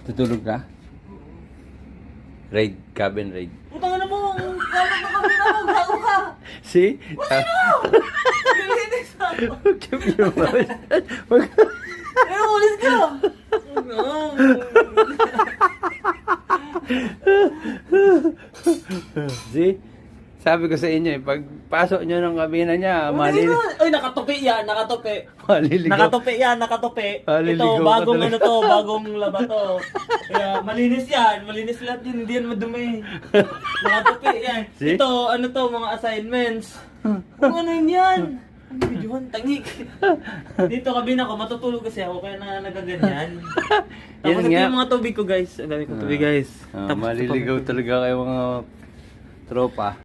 Tutulog ka? Raid, cabin raid. Putang na mo, gago na kami na mo, gago ka. See? Nilinis ako. Wag Pero ulis ka. See? Sabi ko sa inyo, pagpasok nyo ng kabina niya, Ay, nakatupi yan, nakatupi. maliligaw. Nakatupi yan, nakatupi. Maliligaw Ito, ka bagong talaga. ano to, bagong laba to. Kaya, malinis yan, malinis lahat yun, hindi yan madumi. Nakatupi yan. See? Ito, ano to, mga assignments. Kung ano yun yan. Ano videohan, tangik. Dito kabina ko, matutulog kasi ako, kaya na nagaganyan. Tapos Yan ito nga. yung mga tubig ko guys. Ang dami kong tubig guys. Tapos ito pa. Maliligaw talaga kayo mga tropa.